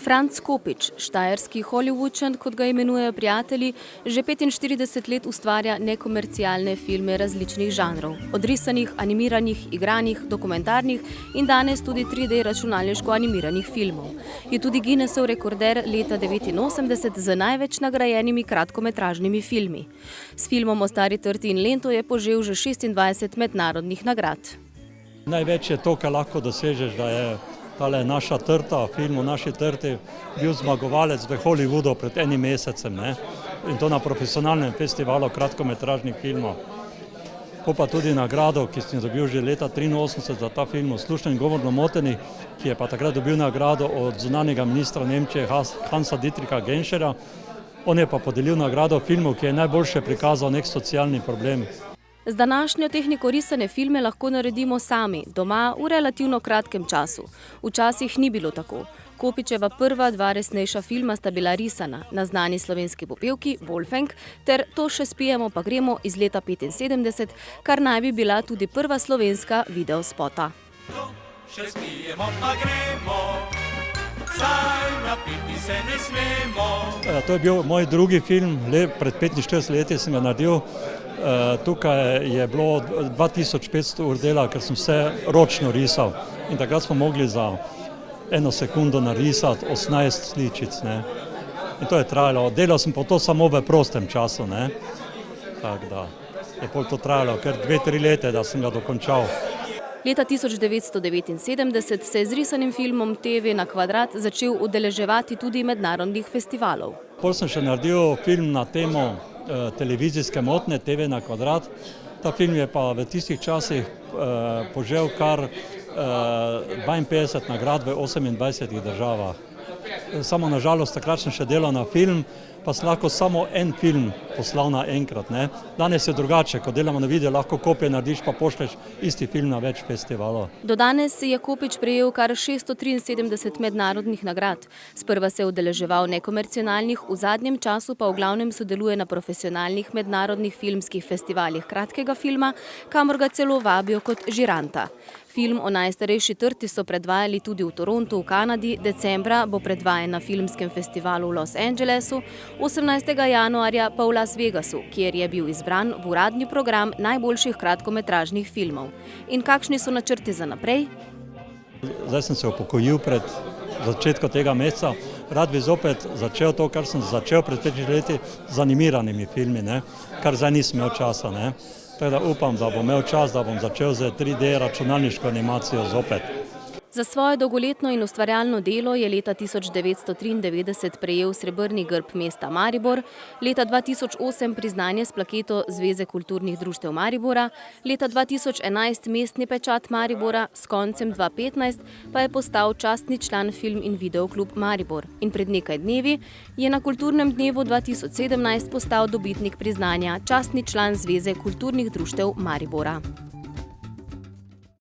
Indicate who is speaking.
Speaker 1: Franc Kopič, štajerski Hollywoodčan, kot ga imenujejo prijatelji, že 45 let ustvarja nekomercialne filme različnih žanrov. Od risanih, animiranih, igranih, dokumentarnih in danes tudi 3D računalniško animiranih filmov. Je tudi Guinnessov rekorder leta 1989 z največ nagrajenimi kratkometražnimi filmi. S filmom O stari trti in lento je požel že 26 mednarodnih nagrad.
Speaker 2: Največ je to, kar lahko dosežeš, da je tale naša trta, film o naši trti, bil zmagovalec v Hollywoodu pred enim mesecem, ne? In to na profesionalnem festivalu kratkometražnih filmov. Pa tudi nagrado, ki sem dobil že leta 1983 za ta film Slušno in govorno moteni, ki je pa takrat dobil nagrado od zunanjega ministra Nemčije Hansa Dietricha Genschera. On je pa podelil nagrado filmu, ki je najboljše prikazal nek socialni problem.
Speaker 1: Z današnjo tehniko risane filme lahko naredimo sami, doma, v relativno kratkem času. Včasih ni bilo tako. Kopičeva prva dva resnejša filma sta bila risana, na znani slovenski popevki Wolfgang ter To še spijemo pa gremo iz leta 1975, kar naj bi bila tudi prva slovenska videospota.
Speaker 3: To še spijemo pa gremo, saj napiti se ne smemo.
Speaker 2: To je bil moj drugi film, pred 45 leti sem ga naredil. Tukaj je bilo 2500 ur dela, ker sem vse ročno risal. In takrat smo mogli za 1 sekundo narisati 18 sličic. Ne. In to je trajalo. Delal sem pa to samo v prostem času. Ne. Tako da je pol to trajalo, ker 2-3 leta, da sem ga dokončal.
Speaker 1: Leta 1979 se je z risanim filmom TV na kvadrat začel udeleževati tudi mednarodnih festivalov.
Speaker 2: Pol sem še naredil film na temo televizijske motnje TV na kvadrat. Ta film je pa v tistih časih požel kar 52 nagrad v 28 državah. Samo na žalost takrat sem še delal na film, pa sem lahko samo en film poslal naenkrat. Danes je drugače, ko delamo na video, lahko kopije narediš, pa pošleš isti film na več festivalov.
Speaker 1: Do danes je Kopič prejel kar 673 mednarodnih nagrad. Sprva se je udeleževal nekomercialnih, v zadnjem času pa v glavnem sodeluje na profesionalnih mednarodnih filmskih festivalih kratkega filma, kamor ga celo vabijo kot žiranta. Film o najstarejši trti so predvajali tudi v Torontu v Kanadi, decembra bo predvajan na filmskem festivalu v Los Angelesu, 18. januarja pa v Las Vegasu, kjer je bil izbran v uradni program najboljših kratkometražnih filmov. In kakšni so načrti za naprej?
Speaker 2: Zdaj sem se upokojil pred začetkom tega meseca. Rad bi zopet začel to, kar sem začel pred 5 leti z animiranimi filmi, kar zdaj nisem imel časa. Tako da upam, da bom imel čas, da bom začel z 3D računalniško animacijo zopet.
Speaker 1: Za svoje dolgoletno in ustvarjalno delo je leta 1993 prejel srebrni grb mesta Maribor, leta 2008 priznanje s plaketo Zveze kulturnih društev Maribora, leta 2011 mestni pečat Maribora, s koncem 2015 pa je postal častni član Film in videoklub Maribor. In pred nekaj dnevi je na Kulturnem dnevu 2017 postal dobitnik priznanja častni član Zveze kulturnih društev Maribora.